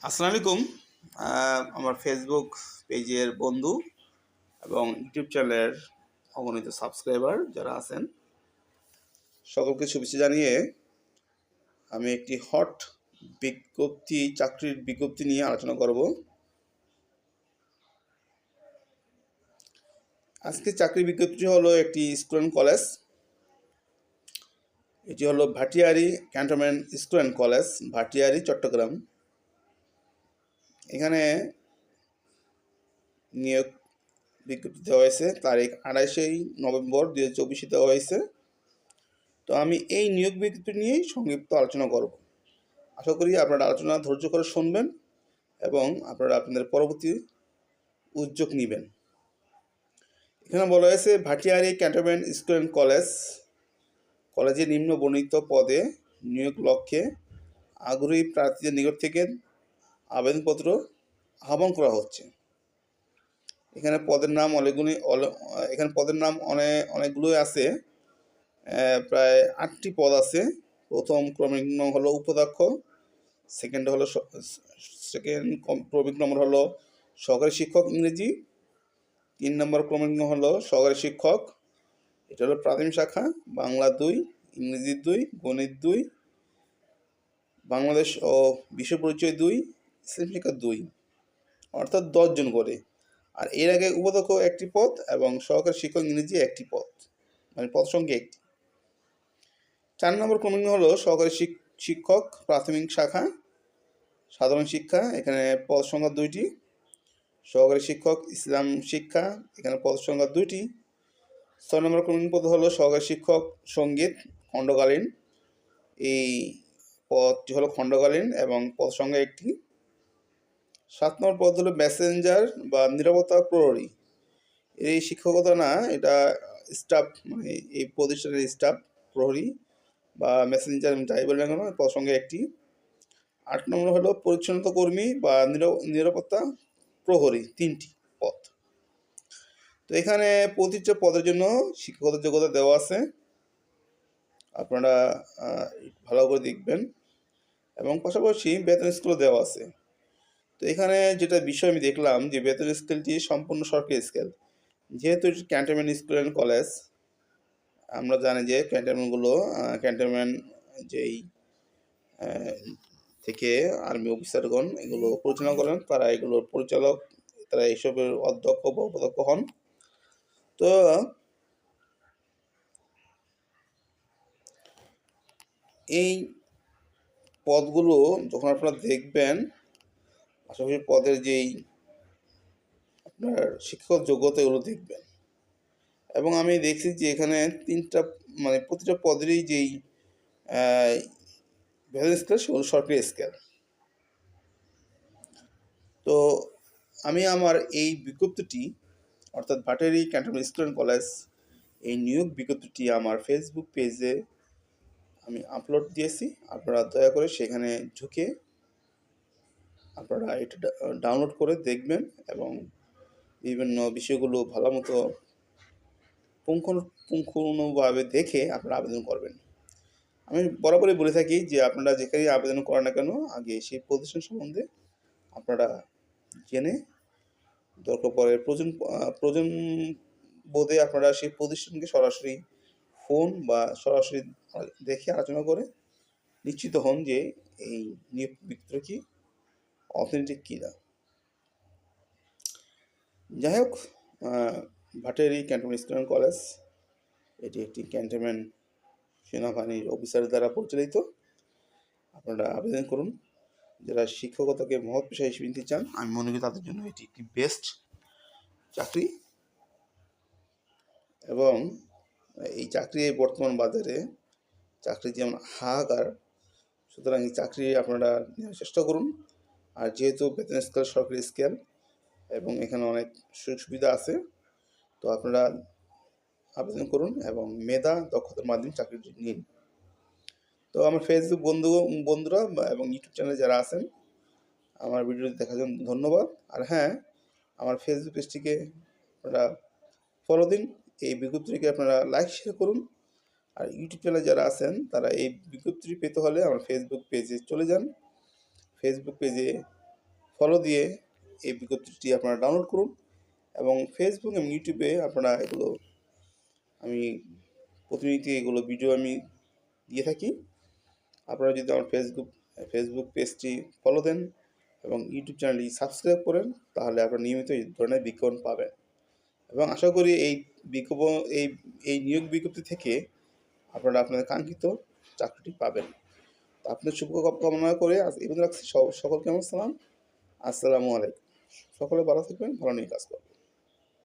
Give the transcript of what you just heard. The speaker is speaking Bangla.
আসসালামু আলাইকুম। আমার ফেসবুক পেজের বন্ধু এবং ইউটিউব চ্যানেলের অগণিত সাবস্ক্রাইবার যারা আছেন, সকলকে শুভেচ্ছা জানিয়ে আমি একটি হট চাকরির বিজ্ঞপ্তি নিয়ে আলোচনা করব। আজকে চাকরির বিজ্ঞপ্তি হলো একটি স্কুল অ্যান্ড কলেজ। এটি হলো Bhatiari cantonment school and college, Bhatiari, Chattogram. এখানে নিয়োগ বিজ্ঞপ্তি দেওয়া হয়েছে, তারিখ 28 নভেম্বর 2024 দেওয়া হয়েছে। তো আমি এই নিয়োগ বিজ্ঞপ্তি নিয়েই সংক্ষিপ্ত আলোচনা করব। আশা করি আপনারা আলোচনা ধৈর্য করে শুনবেন এবং আপনারা আপনাদের পরবর্তী উদ্যোগ নেবেন। এখানে বলা হয়েছে ভাটিয়ারি ক্যান্টনমেন্ট স্কুল অ্যান্ড কলেজে নিম্ন বর্ণিত পদে নিয়োগ লক্ষ্যে আগ্রহী প্রার্থীদের নিকট থেকে আবেদনপত্র আহ্বান করা হচ্ছে। এখানে পদের নাম অনেকগুলোই আছে। প্রায় 8টি পদ আছে। প্রথম ক্রমিক নং হলো উপাধ্যক্ষ, সেকেন্ড ক্রমিক নম্বর হলো সহকারী শিক্ষক ইংরেজি, 3 নম্বর ক্রমিক নম্বর হলো সহকারী শিক্ষক, এটা হলো প্রাথমিক শাখা, বাংলা 2, ইংরেজি 2, গণিত 2, বাংলাদেশ ও বিশ্ব পরিচয় 2, ইসলাম শিক্ষা 2, অর্থাৎ 10 জন করে। আর এর আগে উপাধ্যক্ষ একটি পদ এবং সহকারী শিক্ষক ইংরেজি একটি পদ, মানে পদ সংখ্যা একটি। 4 নম্বর ক্রমিক হলো সহকারী শিক্ষক প্রাথমিক শাখা সাধারণ শিক্ষা, এখানে পদ সংখ্যা 2টি। সহকারী শিক্ষক ইসলাম শিক্ষা, এখানে পদ সংখ্যা 2টি। 6 নম্বর ক্রমিক পদ হলো সহকারী শিক্ষক সঙ্গীত খণ্ডকালীন, এই পদটি হলো খণ্ডকালীন এবং পদ সংখ্যা একটি। 7 নম্বর পদ হলো মেসেঞ্জার বা নিরাপত্তা প্রহরী। এই শিক্ষকতা না, এটা স্টাফ, মানে এই প্রতিষ্ঠানের স্টাফ প্রহরী বা মেসেঞ্জার, যাই বলি না কেন, পদ সংখ্যা একটি। 8 নম্বর হলো পরিচ্ছন্নতা কর্মী বা নিরাপত্তা প্রহরী, 3টি পদ। তো এখানে প্রতিটা পদের জন্য শিক্ষকতা যোগ্যতা দেওয়া আছে, আপনারা ভালো করে দেখবেন, এবং পাশাপাশি বেতন স্কেলও দেওয়া আছে। তো এখানে যেটা বিষয় আমি দেখলাম যে বেতন স্কেলটি সম্পূর্ণ সরকারি স্কেল। যেহেতু এটি ক্যান্টনমেন্ট স্কুল অ্যান্ড কলেজ, আমরা জানি যে ক্যান্টনমেন্ট যেই থেকে আর্মি অফিসারগণ এগুলো পরিচালনা করেন, তারা এগুলোর পরিচালক, তারা এইসবের অধ্যক্ষ বা উপাধ্যক্ষ হন। তো এই পদগুলো যখন আপনারা দেখবেন, পাশাপাশি পদের যেই আপনার শিক্ষক যোগ্যতা এগুলো দেখবেন। এবং আমি দেখছি যে এখানে প্রতিটা পদেরই যেই ভ্যালু স্কেল সেগুলো সরকারি স্কেল। তো আমি আমার এই বিজ্ঞপ্তিটি, অর্থাৎ Bhatiary cantonment school and college, এই নিয়োগ বিজ্ঞপ্তিটি আমার ফেসবুক পেজে আমি আপলোড দিয়েছি। আপনারা দয়া করে সেখানে ঢুকে আপনারা এটা ডাউনলোড করে দেখবেন এবং বিভিন্ন বিষয়গুলো ভালো মতো পুঙ্খানুপুঙ্খভাবে দেখে আপনারা আবেদন করবেন। আমি বরাবরই বলে থাকি যে আপনারা যেখানেই আবেদন করেন না কেন, আগে সেই প্রতিষ্ঠান সম্বন্ধে আপনারা জেনে, দরকার পড়ে প্রয়োজন বোধে আপনারা সেই প্রতিষ্ঠানকে সরাসরি ফোন বা সরাসরি দেখে আলোচনা করে নিশ্চিত হন যে এই নিয়োগ বিজ্ঞপ্তি কি অথেন্টিক কিনা। যাই হোক, Bhatiary cantonment school and college এটি একটি ক্যান্টনমেন্ট সেনাবাহিনীর অফিসার দ্বারা পরিচালিত। আপনারা আবেদন করুন। যারা শিক্ষকতাকে মহৎ পেশা হিসেবে নিতে চান, আমি মনে করি তাদের জন্য এটি একটি বেস্ট চাকরি। এবং এই চাকরি বর্তমান বাজারে চাকরি যেমন হাহাকার, সুতরাং এই চাকরি আপনারা নেওয়ার চেষ্টা করুন। আর যেহেতু বেতন স্কেল সরকারি স্কেল এবং এখানে অনেক সুযোগ সুবিধা আছে, তো আপনারা আবেদন করুন এবং মেধা দক্ষতার মাধ্যমে চাকরিটি নিন। তো আমার ফেসবুক বন্ধুরা এবং ইউটিউব চ্যানেলে যারা আছেন, আমার ভিডিওটি দেখার জন্য ধন্যবাদ। আর হ্যাঁ, আমার ফেসবুক পেজটিকে আপনারা ফলো দিন, এই বিজ্ঞপ্তিটিকে আপনারা লাইক শেয়ার করুন। আর ইউটিউব চ্যানেলে যারা আছেন, তারা এই বিজ্ঞপ্তিটি পেতে হলে আমার ফেসবুক পেজে চলে যান। ফেসবুক পেজে ফলো দিয়ে এই বিজ্ঞপ্তিটি আপনারা ডাউনলোড করুন এবং ফেসবুক এবং ইউটিউবে আপনারা এগুলো আমি প্রতিনিয়ত এগুলো ভিডিও আমি দিয়ে থাকি। আপনারা যদি আমার ফেসবুক পেজটি ফলো দেন এবং ইউটিউব চ্যানেলটি সাবস্ক্রাইব করেন, তাহলে আপনারা নিয়মিত এই ধরনের বিজ্ঞাপন পাবেন এবং আশা করি এই বিজ্ঞাপন এই নিয়োগ বিজ্ঞপ্তি থেকে আপনারা আপনাদের কাঙ্ক্ষিত চাকরিটি পাবেন। তো আপনার শুভ কামনা করে আজ এই পর্যন্ত রাখছি। সকলকে আমার সালাম। আসসালামু আলাইকুম। সকলে ভালো থাকবেন, ভালো নিয়ে কাজ করবেন।